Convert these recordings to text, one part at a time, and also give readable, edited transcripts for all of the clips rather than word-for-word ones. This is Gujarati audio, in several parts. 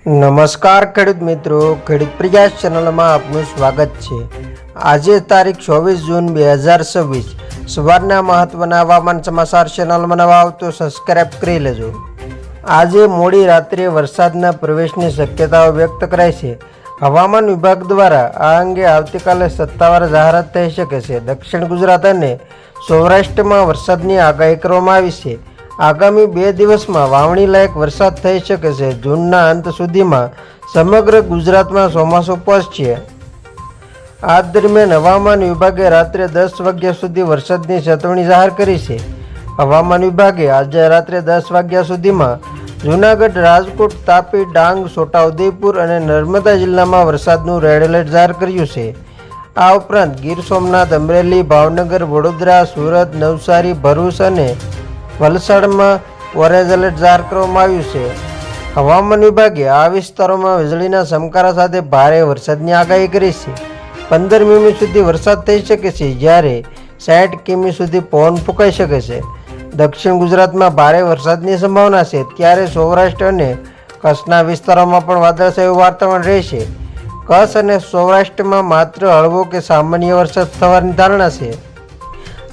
નમસ્કાર ખેડૂત મિત્રો, ખેડૂત પ્રયાસ ચેનલમાં આપનું સ્વાગત છે। આજે તારીખ 24 જૂન 2026 સવારના મહત્વના હવામાન સમાચાર ચેનલમાં નવા આવો તો સબસ્ક્રાઇબ કરી લેજો। આજે મોડી રાત્રે વરસાદના પ્રવેશની શક્યતાઓ વ્યક્ત કરાઈ છે। હવામાન વિભાગ દ્વારા આ અંગે આવતીકાલે સત્તાવાર જાહેરાત થઈ શકે છે। દક્ષિણ ગુજરાત અને સૌરાષ્ટ્રમાં વરસાદની આગાહી કરવામાં આવી છે। આગામી 2 દિવસમાં વાવણી લાયક વરસાદ થઈ શકે છે। જૂનના અંત સુધીમાં સમગ્ર ગુજરાતમાં ચોમાસું પહોંચશે। આ દરમિયાન હવામાન વિભાગે રાત્રે 10 વાગ્યા સુધી વરસાદની ચેતવણી જાહેર કરી છે। હવામાન વિભાગે આજે રાત્રે 10 વાગ્યા સુધીમાં જૂનાગઢ, રાજકોટ, તાપી, ડાંગ, છોટાઉદેપુર અને નર્મદા જિલ્લામાં વરસાદનું રેડ એલર્ટ જાહેર કર્યું છે। આ ઉપરાંત ગીર સોમનાથ, અમરેલી, ભાવનગર, વડોદરા, સુરત, નવસારી, ભરૂચ અને વલસાડમાં ઓરેન્જ એલર્ટ જાહેર કરવામાં આવ્યું છે। હવામાન વિભાગે આ વિસ્તારોમાં વીજળીના ચમકારા સાથે ભારે વરસાદની આગાહી કરી છે। 15 મીમી સુધી વરસાદ થઈ શકે છે, જ્યારે 60 કિમી સુધી પવન ફૂંકાઈ શકે છે। દક્ષિણ ગુજરાતમાં ભારે વરસાદની સંભાવના છે, ત્યારે સૌરાષ્ટ્ર અને કચ્છના વિસ્તારોમાં પણ વાદળછાયું વાતાવરણ રહેશે। કચ્છ અને સૌરાષ્ટ્રમાં માત્ર હળવો કે સામાન્ય વરસાદ થવાની ધારણા છે।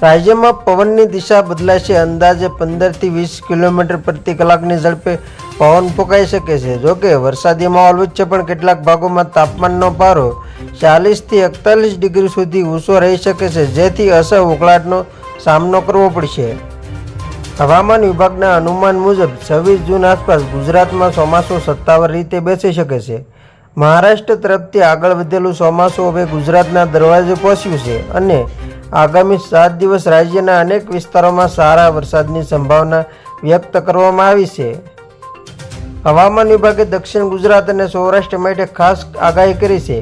રાજ્યમાં પવનની દિશા બદલાશે। અંદાજે 15 થી 20 કિલોમીટર પ્રતિ કલાકની ઝડપે પવન ફૂંકાઈ શકે છે। જોકે વરસાદી માહોલ વચ્ચે પણ કેટલાક ભાગોમાં તાપમાનનો પારો 40 થી 41 ડિગ્રી સુધી ઊંચો રહી શકે છે, જેથી અસહ્ય ઉકળાટનો સામનો કરવો પડશે। હવામાન વિભાગના અનુમાન મુજબ 26 જૂન આસપાસ ગુજરાતમાં ચોમાસું સત્તાવાર રીતે બેસી શકે છે। મહારાષ્ટ્ર તરફથી આગળ વધેલું ચોમાસું હવે ગુજરાતના દરવાજે પહોંચ્યું છે અને આગામી 7 દિવસ રાજ્યના અનેક વિસ્તારોમાં સારા વરસાદની સંભાવના વ્યક્ત કરવામાં આવી છે। હવામાન વિભાગે દક્ષિણ ગુજરાત અને સૌરાષ્ટ્ર માટે ખાસ આગાહી કરી છે।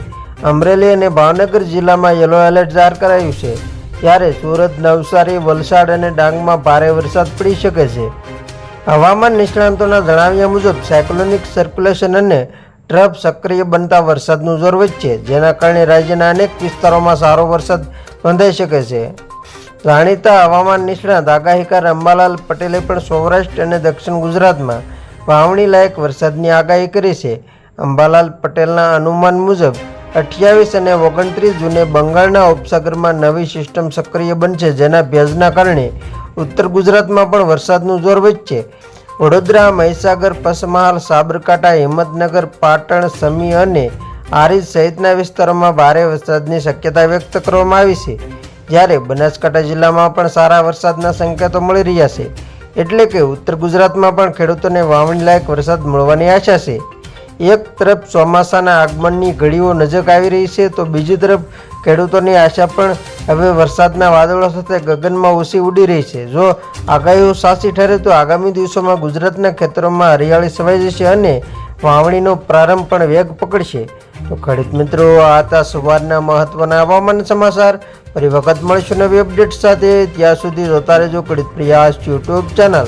અમરેલી અને ભાવનગર જિલ્લામાં યલો એલર્ટ જાહેર કરાયું છે, જ્યારે સુરત, નવસારી, વલસાડ અને ડાંગમાં ભારે વરસાદ પડી શકે છે। હવામાન નિષ્ણાંતોના જણાવ્યા મુજબ સાયક્લોનિક સર્ક્યુલેશન અને ટ્રફ સક્રિય બનતા વરસાદનું જોર વધશે, જેના કારણે રાજ્યના અનેક વિસ્તારોમાં સારો વરસાદ નોંધાઈ શકે છે। જાણીતા હવામાન નિષ્ણાત આગાહીકાર અંબાલાલ પટેલે પણ સૌરાષ્ટ્ર અને દક્ષિણ ગુજરાતમાં વાવણી લાયક વરસાદની આગાહી કરી છે। અંબાલાલ પટેલના અનુમાન મુજબ 28 અને 29 જૂને બંગાળના ઉપસાગરમાં નવી સિસ્ટમ સક્રિય બનશે, જેના ભેજના કારણે ઉત્તર ગુજરાતમાં પણ વરસાદનું જોર વધશે। વડોદરા, મહીસાગર, પંચમહાલ, સાબરકાંઠા, હિંમતનગર, પાટણ, સમી અને હારીજ સહિતના વિસ્તારોમાં ભારે વરસાદની શક્યતા વ્યક્ત કરવામાં આવી છે, જ્યારે બનાસકાંઠા જિલ્લામાં પણ સારા વરસાદના સંકેતો મળી રહ્યા છે। એટલે કે ઉત્તર ગુજરાતમાં પણ ખેડૂતોને વાવણી લાયક વરસાદ મળવાની આશા છે। એક તરફ ચોમાસાના આગમનની ઘડીઓ નજીક આવી રહી છે, તો બીજી તરફ ખેડૂતોની આશા પણ હવે વરસાદના વાદળો સાથે ગગનમાં ઊંચી ઉડી રહી છે। જો આગાહીઓ સાચી ઠરે તો આગામી દિવસોમાં ગુજરાતના ખેતરોમાં હરિયાળી છવાઈ જશે અને વાવણીનો પ્રારંભ પણ વેગ પકડશે। તો ખેડૂત મિત્રો, આ હતા સવારના મહત્વના હવામાન સમાચાર। ફરી વખત મળીશું નવી અપડેટ સાથે। ત્યાં સુધી જોતા રહેજો ખેડૂત પ્રયાસ યુટ્યુબ ચેનલ।